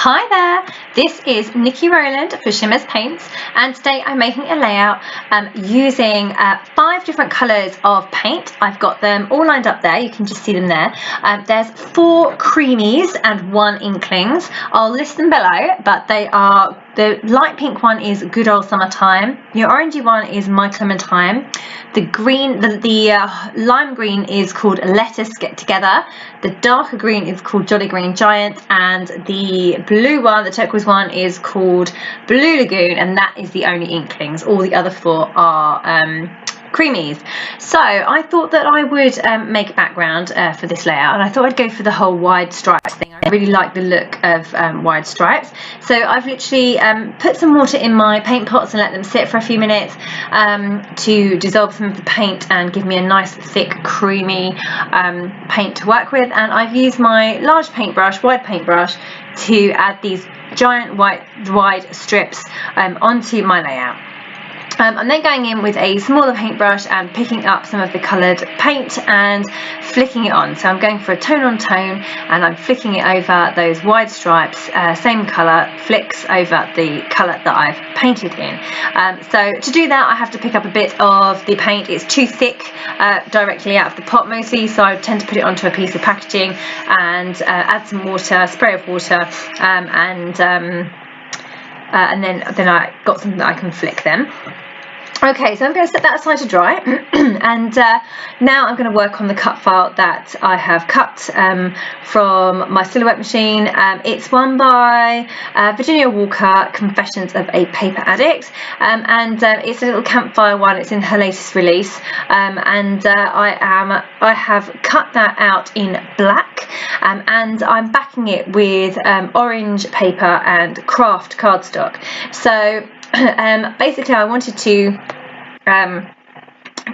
Hi there, this is Niki Rowland for Shimmerz Paints, and today I'm making a layout using 5 different colours of paint. I've got them all lined up there, you can just see them there. There's 4 Creameez and 1 Inklingz. I'll list them below, but they are, the light pink one is Good Old Summertime, the orangey one is My Clementine, the green, the lime green is called Let Us Get Together, the darker green is called Jolly Green Giant, and the blue one, the turquoise one, is called Blue Lagoon, and that is the only Inklingz. All the other 4 are Creameez. So I thought that I would make a background for this layout, and I thought I'd go for the whole wide stripes thing. I really like the look of wide stripes, so I've literally put some water in my paint pots and let them sit for a few minutes to dissolve some of the paint and give me a nice thick creamy paint to work with. And I've used my large paintbrush, wide paintbrush, to add these giant wide strips onto my layout. I'm then going in with a smaller paintbrush and picking up some of the coloured paint and flicking it on. So I'm going for a tone on tone, and I'm flicking it over those wide stripes, same colour, flicks over the colour that I've painted in. So to do that I have to pick up a bit of the paint. It's too thick directly out of the pot mostly, so I tend to put it onto a piece of packaging and add some water, spray of water, and then I got something that I can flick then. Okay, so I'm going to set that aside to dry, and now I'm going to work on the cut file that I have cut from my silhouette machine. It's one by Virginia Walker, Confessions of a Paper Addict, and it's a little campfire one. It's in her latest release, and I have cut that out in black, and I'm backing it with orange paper and craft cardstock. So basically I wanted to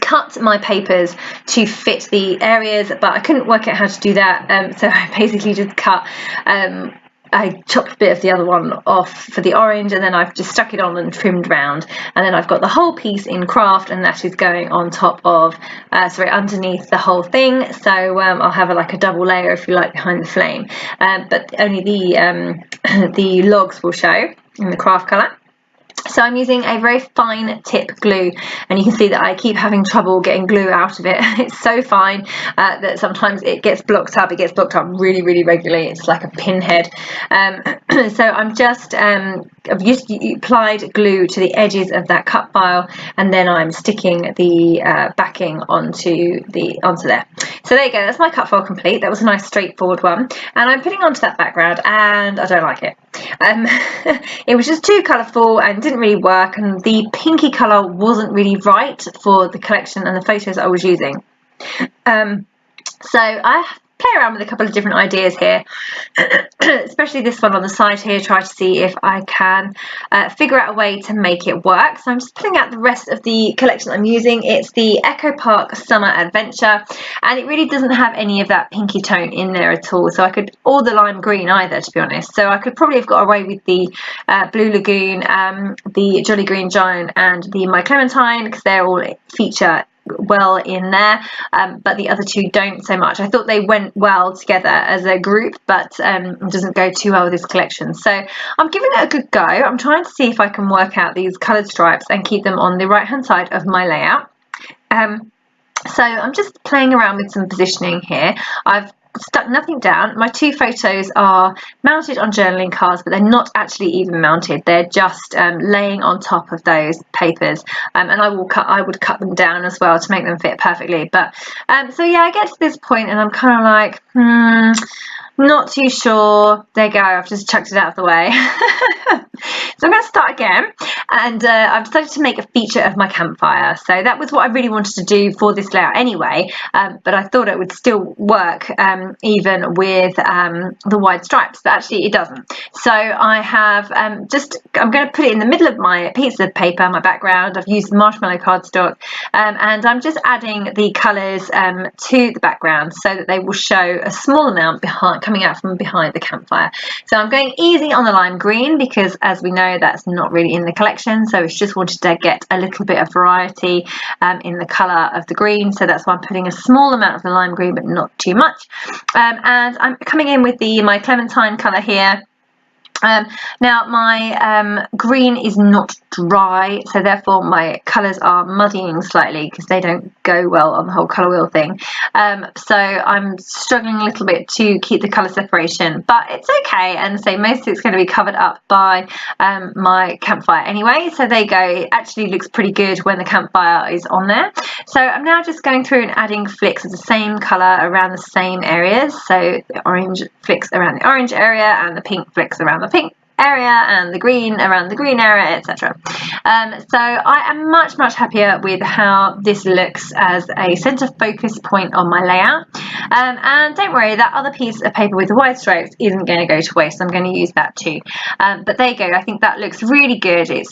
cut my papers to fit the areas, but I couldn't work out how to do that, so I basically just cut, I chopped a bit of the other one off for the orange, and then I've just stuck it on and trimmed round, and then I've got the whole piece in craft, and that is going on top of, underneath the whole thing. So I'll have like a double layer, if you like, behind the flame, but only the logs will show in the craft colour. So I'm using a very fine tip glue, and you can see that I keep having trouble getting glue out of it. It's so fine that sometimes it gets blocked up. It gets blocked up really regularly. It's like a pinhead. So I'm just I've just applied glue to the edges of that cut file, and then I'm sticking the backing onto there. So there you go, that's my cut file complete. That was a nice straightforward one, and I'm putting onto that background, and I don't like it. It was just too colourful and didn't really work, and the pinky colour wasn't really right for the collection and the photos I was using. So I play around with a couple of different ideas here, especially this one on the side here, try to see if I can figure out a way to make it work. So I'm just pulling out the rest of the collection I'm using. It's the Echo Park Summer Adventure, and it really doesn't have any of that pinky tone in there at all, so I could, or the lime green either, to be honest. So I could probably have got away with the Blue Lagoon, the Jolly Green Giant, and the My Clementine, because they're all feature well in there, but the other 2 don't so much. I thought they went well together as a group, but it doesn't go too well with this collection. So I'm giving it a good go. I'm trying to see if I can work out these coloured stripes and keep them on the right hand side of my layout. So I'm just playing around with some positioning here. I've stuck nothing down. My 2 photos are mounted on journaling cards, but they're not actually even mounted. They're just laying on top of those papers, and I would cut them down as well to make them fit perfectly. But so yeah, I get to this point and I'm kind of like, not too sure. There you go, I've just chucked it out of the way. So I'm going to start again, and I've decided to make a feature of my campfire. So that was what I really wanted to do for this layout anyway, but I thought it would still work even with the wide stripes, but actually it doesn't. So I have I'm going to put it in the middle of my piece of paper, my background. I've used marshmallow cardstock, and I'm just adding the colours to the background so that they will show a small amount coming out from behind the campfire. So I'm going easy on the lime green because, as we know, that's not really in the collection, so it's just wanted to get a little bit of variety in the colour of the green, so that's why I'm putting a small amount of the lime green but not too much. And I'm coming in with My Clementine colour here, Now my green is not dry, so therefore my colours are muddying slightly because they don't go well on the whole colour wheel thing. So I'm struggling a little bit to keep the colour separation, but it's okay. And so most of it's going to be covered up by my campfire anyway. So there you go. It actually looks pretty good when the campfire is on there. So I'm now just going through and adding flicks of the same colour around the same areas. So the orange flicks around the orange area and the pink flicks around the pink area and the green around the green area, etc. So I am much happier with how this looks as a centre focus point on my layout, and don't worry, that other piece of paper with the wide stripes isn't going to go to waste. I'm going to use that too, but there you go. I think that looks really good. It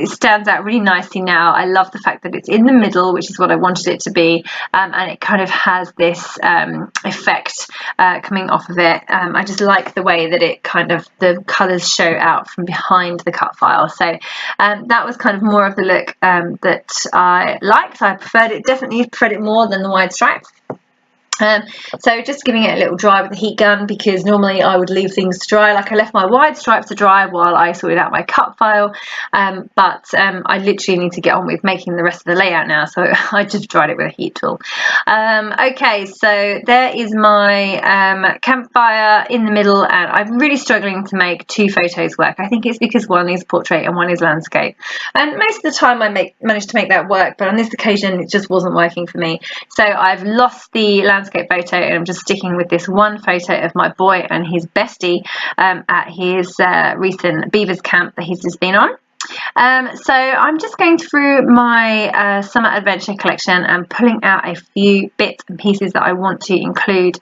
stands out really nicely now. I love the fact that it's in the middle, which is what I wanted it to be, and it kind of has this effect coming off of it. I just like the way that it kind of, the colours show out from behind the cut file. So that was kind of more of the look that I liked. I definitely preferred it more than the wide stripes. So just giving it a little dry with the heat gun, because normally I would leave things to dry. Like I left my wide stripes to dry while I sorted out my cut file, but I literally need to get on with making the rest of the layout now, so I just dried it with a heat tool. Okay, so there is my campfire in the middle, and I'm really struggling to make two photos work. I think it's because one is portrait and one is landscape, and most of the time I managed to make that work, but on this occasion it just wasn't working for me. So I've lost the landscape photo, and I'm just sticking with this one photo of my boy and his bestie at his recent beavers camp that he's just been on. So I'm just going through my summer adventure collection and pulling out a few bits and pieces that I want to include.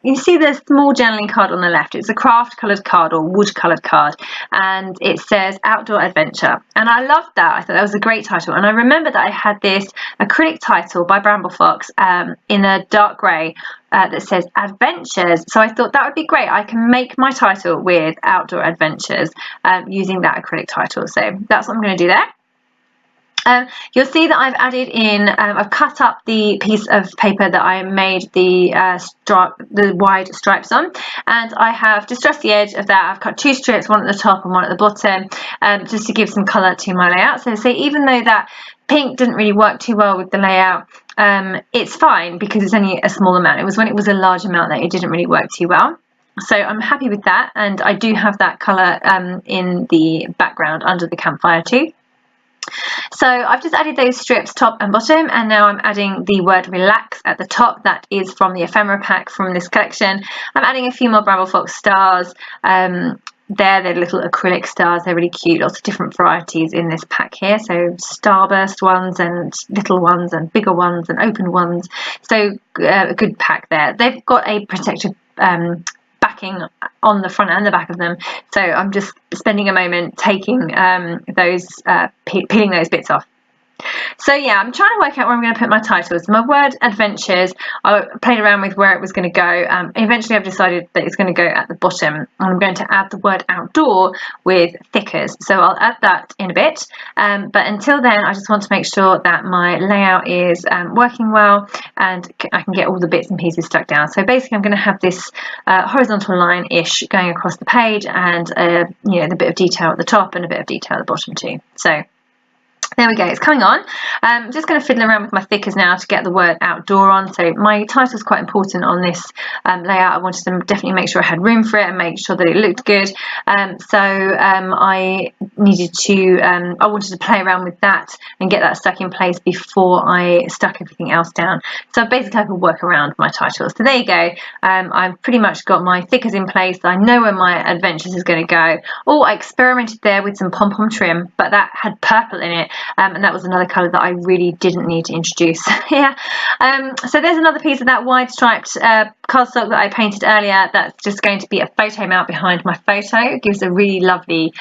You see the small journaling card on the left. It's a craft coloured card or wood coloured card, and it says Outdoor Adventure, and I loved that. I thought that was a great title, and I remember that I had this acrylic title by Bramble Fox in a dark grey that says Adventures, so I thought that would be great. I can make my title with Outdoor Adventures using that acrylic title, so that's what I'm going to do there. You'll see that I've added in, I've cut up the piece of paper that I made the wide stripes on, and I have distressed the edge of that. I've cut two strips, one at the top and one at the bottom, just to give some colour to my layout. So even though that pink didn't really work too well with the layout, it's fine because it's only a small amount. It was when it was a large amount that it didn't really work too well. So I'm happy with that, and I do have that colour in the background under the campfire too. So I've just added those strips top and bottom, and now I'm adding the word relax at the top. That is from the ephemera pack from this collection. I'm adding a few more Bramble Fox stars. They're little acrylic stars. They're really cute. Lots of different varieties in this pack here. So starburst ones and little ones and bigger ones and open ones. So a good pack there. They've got a protective backing on the front and the back of them, so I'm just spending a moment taking peeling those bits off. So yeah, I'm trying to work out where I'm going to put my titles. My word Adventures, I played around with where it was going to go. Eventually I've decided that it's going to go at the bottom, and I'm going to add the word outdoor with thickers, so I'll add that in a bit, but until then I just want to make sure that my layout is working well and I can get all the bits and pieces stuck down. So basically I'm going to have this horizontal line-ish going across the page, and the bit of detail at the top and a bit of detail at the bottom too. So there we go, it's coming on. I'm just going to fiddle around with my thickers now to get the word outdoor on. So my title is quite important on this layout. I wanted to definitely make sure I had room for it and make sure that it looked good. I wanted to play around with that and get that stuck in place before I stuck everything else down. So basically I could work around my titles. So there you go. I've pretty much got my thickers in place. I know where my Adventures is going to go. Oh, I experimented there with some pom-pom trim, but that had purple in it. And that was another colour that I really didn't need to introduce. Yeah. So there's another piece of that wide striped cardstock that I painted earlier. That's just going to be a photo mount behind my photo. It gives a really lovely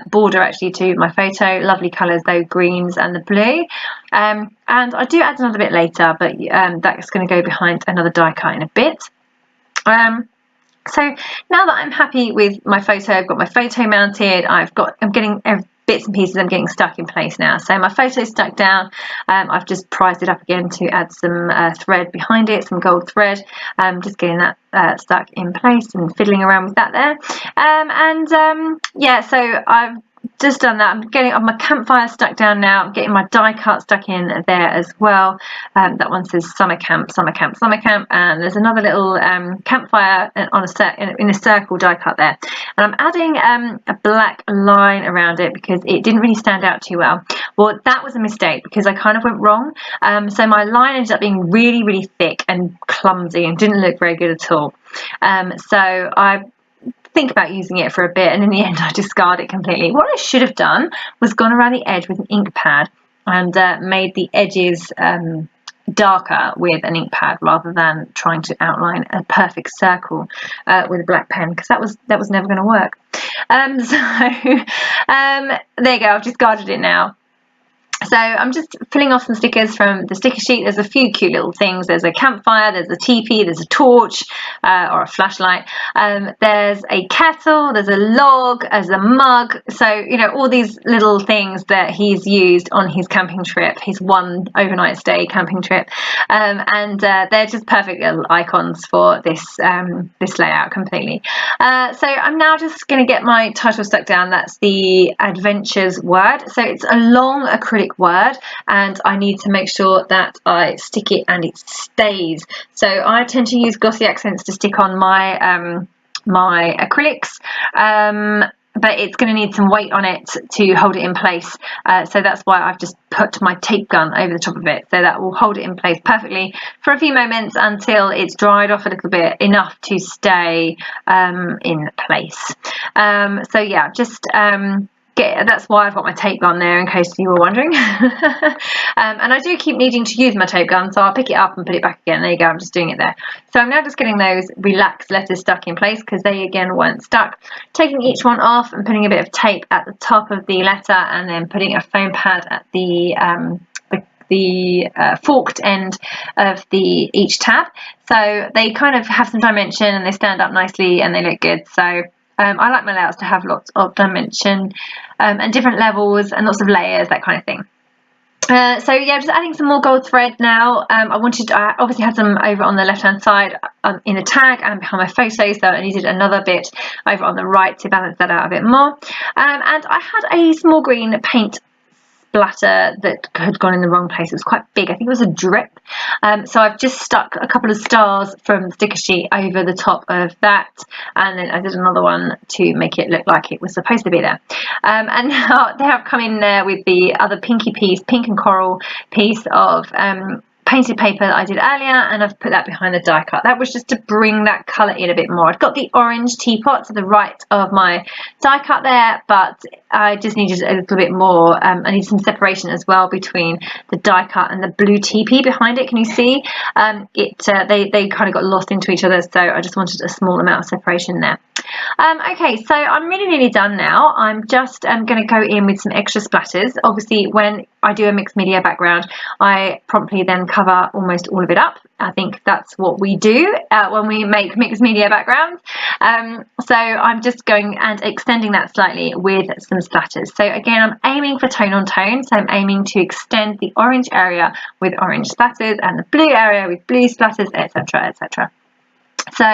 border actually to my photo. Lovely colours though, greens and the blue. And I do add another bit later, but that's going to go behind another die cut in a bit. So now that I'm happy with my photo, I've got my photo mounted, I'm getting bits and pieces I'm getting stuck in place now. So my photo's stuck down. I've just prized it up again to add some thread behind it, some gold thread. Just getting that stuck in place and fiddling around with that there. Yeah, so I've just done that. I'm getting my campfire stuck down now. I'm getting my die cut stuck in there as well. That one says summer camp, summer camp, summer camp, and there's another little campfire on in a circle die cut there. And I'm adding a black line around it because it didn't really stand out too well. Well, that was a mistake because I kind of went wrong. So my line ended up being really, really thick and clumsy and didn't look very good at all. So I think about using it for a bit, and in the end I discard it completely. What I should have done was gone around the edge with an ink pad and made the edges darker with an ink pad rather than trying to outline a perfect circle with a black pen, because that was never going to work. There you go, I've discarded it now. So I'm just filling off some stickers from the sticker sheet. There's a few cute little things. There's a campfire, there's a teepee, there's a torch or a flashlight. There's a kettle, there's a log, there's a mug. So, you know, all these little things that he's used on his camping trip, his one overnight stay camping trip. They're just perfect little icons for this layout completely. So I'm now just going to get my title stuck down. That's the Adventures word. So it's a long acrylic word, and I need to make sure that I stick it and it stays. So I tend to use glossy accents to stick on my my acrylics, but it's going to need some weight on it to hold it in place. So that's why I've just put my tape gun over the top of it, so that will hold it in place perfectly for a few moments until it's dried off a little bit, enough to stay in place. So yeah, just that's why I've got my tape gun there, in case you were wondering. And I do keep needing to use my tape gun, so I'll pick it up and put it back again. There you go, I'm just doing it there. So I'm now just getting those relaxed letters stuck in place because they again weren't stuck. Taking each one off and putting a bit of tape at the top of the letter, and then putting a foam pad at the forked end of each tab, so they kind of have some dimension and they stand up nicely and they look good. So I like my layouts to have lots of dimension and different levels and lots of layers, that kind of thing. So yeah, just adding some more gold thread now. I obviously had some over on the left hand side in the tag and behind my photo, so I needed another bit over on the right to balance that out a bit more. And I had a small green paint splatter that had gone in the wrong place. It was quite big. I think it was a drip. So I've just stuck a couple of stars from the sticker sheet over the top of that, and then I did another one to make it look like it was supposed to be there. And now they have come in there with the other pink and coral piece of painted paper that I did earlier, and I've put that behind the die cut. That was just to bring that colour in a bit more. I've got the orange teapot to the right of my die cut there, but I just needed a little bit more. I need some separation as well between the die cut and the blue teepee behind it. Can you see? They kind of got lost into each other, so I just wanted a small amount of separation there. Okay, so I'm really nearly done now. I'm just going to go in with some extra splatters. Obviously, when I do a mixed media background, I promptly then cover almost all of it up. I think that's what we do when we make mixed media backgrounds. So I'm just going and extending that slightly with some splatters. So again, I'm aiming for tone on tone. So I'm aiming to extend the orange area with orange splatters and the blue area with blue splatters, etc., etc. So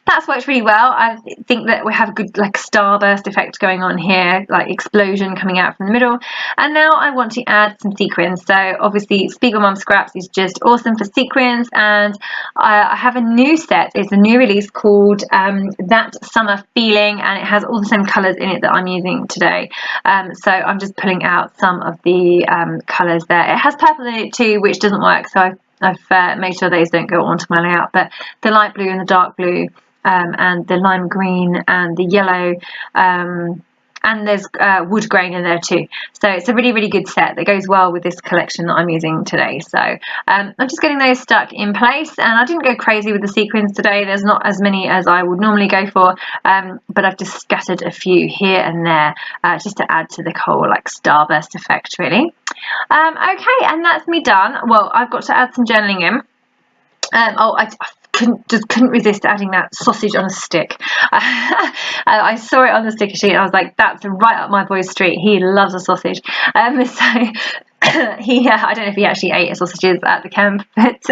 that's worked really well. I think that we have a good like starburst effect going on here, like explosion coming out from the middle. And now I want to add some sequins. So obviously Speigel Mom Scraps is just awesome for sequins, and I have a new set. It's a new release called That Summer Feeling, and it has all the same colours in it that I'm using today. So I'm just pulling out some of the colours there. It has purple in it too, which doesn't work, so I've made sure those don't go onto my layout, but the light blue and the dark blue and the lime green and the yellow and there's wood grain in there too. So it's a really, really good set that goes well with this collection that I'm using today. So I'm just getting those stuck in place, and I didn't go crazy with the sequins today. There's not as many as I would normally go for, but I've just scattered a few here and there just to add to the whole like starburst effect really. Okay, and that's me done. Well, I've got to add some journaling in. I couldn't resist adding that sausage on a stick. I saw it on the sticker sheet. I was like, that's right up my boy's street. He loves a sausage. So he, I don't know if he actually ate sausages at the camp, but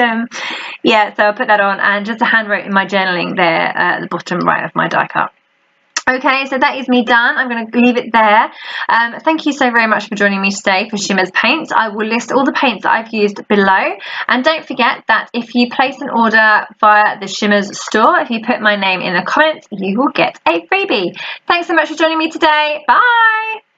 yeah. So I put that on, and just a hand wrote in my journaling there at the bottom right of my die cut. Okay, so that is me done. I'm going to leave it there. Thank you so very much for joining me today for Shimmerz Paints. I will list all the paints that I've used below. And don't forget that if you place an order via the Shimmerz store, if you put my name in the comments, you will get a freebie. Thanks so much for joining me today. Bye!